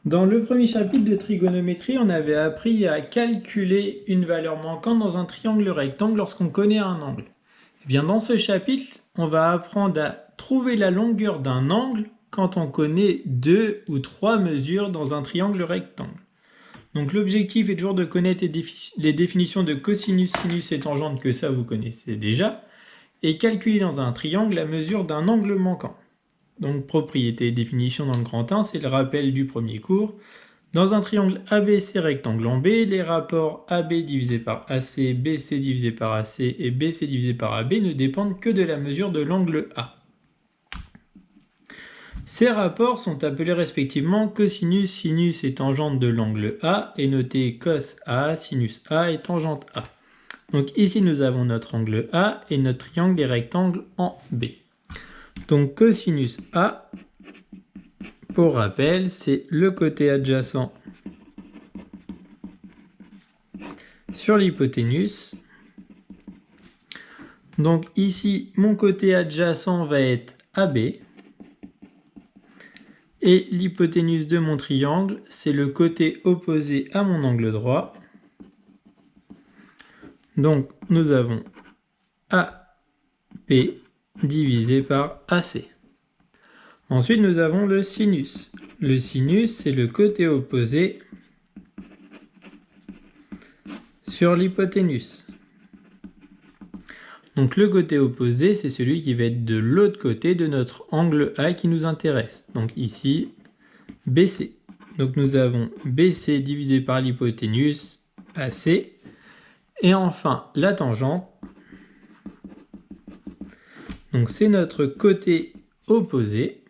Dans le premier chapitre de trigonométrie, on avait appris à calculer une valeur manquante dans un triangle rectangle lorsqu'on connaît un angle. Et bien dans ce chapitre, on va apprendre à trouver la longueur d'un angle quand on connaît 2 ou 3 mesures dans un triangle rectangle. Donc l'objectif est toujours de connaître les définitions de cosinus, sinus et tangente, que ça vous connaissez déjà, et calculer dans un triangle la mesure d'un angle manquant. Donc propriété et définition dans le grand 1, c'est le rappel du premier cours. Dans un triangle ABC rectangle en B, les rapports AB divisé par AC, BC divisé par AC et BC divisé par AB ne dépendent que de la mesure de l'angle A. Ces rapports sont appelés respectivement cosinus, sinus et tangente de l'angle A et notés cos A, sinus A et tangente A. Donc ici nous avons notre angle A et notre triangle est rectangle en B. Donc cosinus A, pour rappel, c'est le côté adjacent sur l'hypoténuse. Donc ici, mon côté adjacent va être AB. Et l'hypoténuse de mon triangle, c'est le côté opposé à mon angle droit. Donc nous avons AP divisé par AC. Ensuite, nous avons le sinus. Le sinus, c'est le côté opposé sur l'hypoténuse. Donc le côté opposé, c'est celui qui va être de l'autre côté de notre angle A qui nous intéresse. Donc ici, BC. Donc nous avons BC divisé par l'hypoténuse, AC. Et enfin, la tangente. Donc c'est notre côté opposé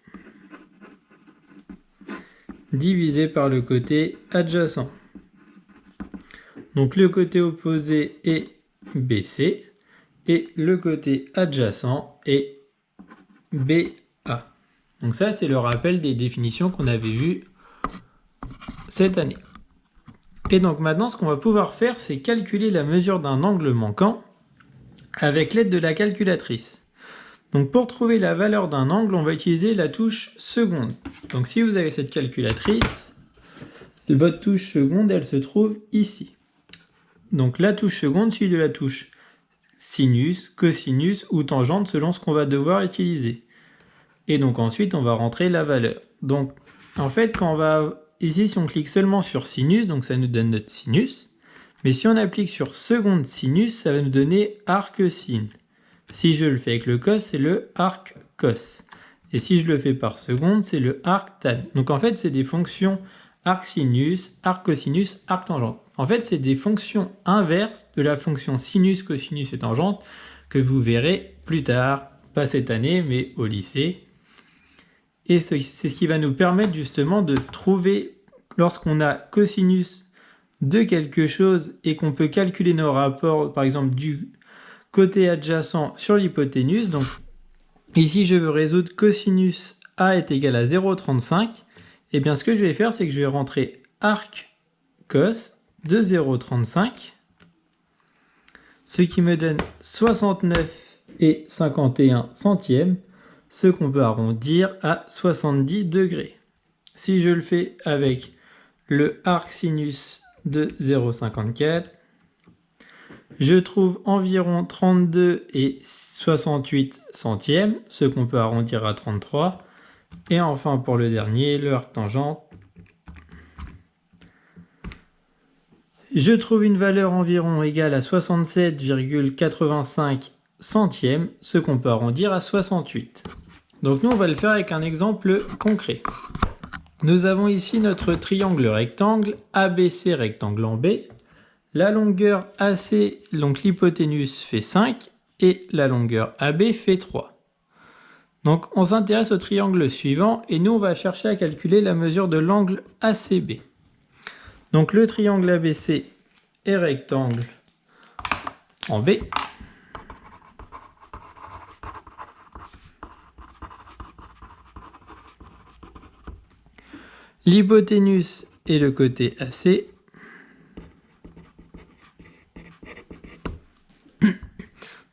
divisé par le côté adjacent. Donc le côté opposé est BC et le côté adjacent est BA. Donc ça, c'est le rappel des définitions qu'on avait vues cette année. Et donc maintenant, ce qu'on va pouvoir faire, c'est calculer la mesure d'un angle manquant avec l'aide de la calculatrice. Donc pour trouver la valeur d'un angle, on va utiliser la touche seconde. Donc si vous avez cette calculatrice, votre touche seconde, elle se trouve ici. Donc la touche seconde suit de la touche sinus, cosinus ou tangente selon ce qu'on va devoir utiliser. Et donc ensuite, on va rentrer la valeur. Donc en fait, quand on va ici, si on clique seulement sur sinus, donc ça nous donne notre sinus. Mais si on applique sur seconde sinus, ça va nous donner arc sin. Si je le fais avec le cos, c'est le arc cos. Et si je le fais par seconde, c'est le arc tan. Donc en fait, c'est des fonctions arc sinus, arc cosinus, arc tangente. En fait, c'est des fonctions inverses de la fonction sinus, cosinus et tangente que vous verrez plus tard, pas cette année, mais au lycée. Et c'est ce qui va nous permettre justement de trouver, lorsqu'on a cosinus de quelque chose et qu'on peut calculer nos rapports, par exemple du côté adjacent sur l'hypoténuse. Donc ici, je veux résoudre cosinus A est égal à 0,35. Et bien ce que je vais faire, c'est que je vais rentrer arc cos de 0,35, ce qui me donne 69,51 centièmes, ce qu'on peut arrondir à 70 degrés. Si je le fais avec le arc sinus de 0,54, je trouve environ 32,68 centièmes, ce qu'on peut arrondir à 33. Et enfin pour le dernier, le arc tangente, je trouve une valeur environ égale à 67,85 centièmes, ce qu'on peut arrondir à 68. Donc nous, on va le faire avec un exemple concret. Nous avons ici notre triangle rectangle, ABC rectangle en B. La longueur AC, donc l'hypoténuse, fait 5 et la longueur AB fait 3. Donc on s'intéresse au triangle suivant et nous, on va chercher à calculer la mesure de l'angle ACB. Donc le triangle ABC est rectangle en B. L'hypoténuse est le côté AC.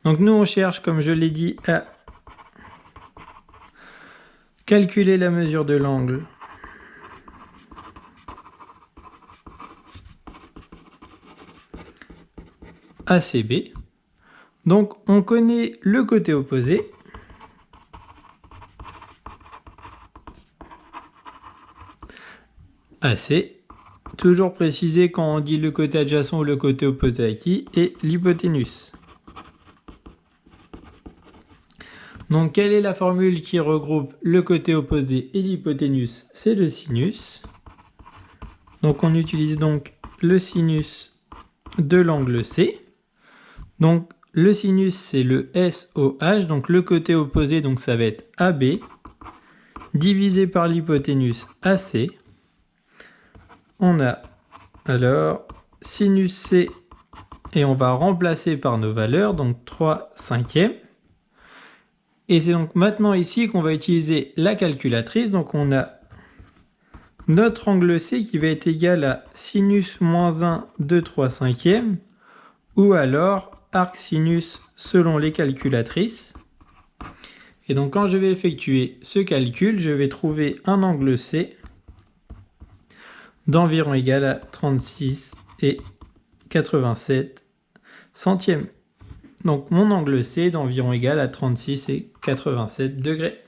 Donc nous, on cherche, comme je l'ai dit, à calculer la mesure de l'angle ACB. Donc on connaît le côté opposé. AC. Toujours préciser quand on dit le côté adjacent ou le côté opposé à qui, et l'hypoténuse. Donc quelle est la formule qui regroupe le côté opposé et l'hypoténuse? C'est le sinus. Donc on utilise donc le sinus de l'angle C. Donc le sinus c'est le SOH, donc le côté opposé donc ça va être AB, divisé par l'hypoténuse AC. On a alors sinus C et on va remplacer par nos valeurs, donc 3/5. Et c'est donc maintenant ici qu'on va utiliser la calculatrice. Donc on a notre angle C qui va être égal à sinus moins 1 de 3/5 ou alors arc sinus selon les calculatrices. Et donc quand je vais effectuer ce calcul, je vais trouver un angle C d'environ égal à 36,87 centièmes. Donc mon angle C est d'environ égal à 36,87 degrés.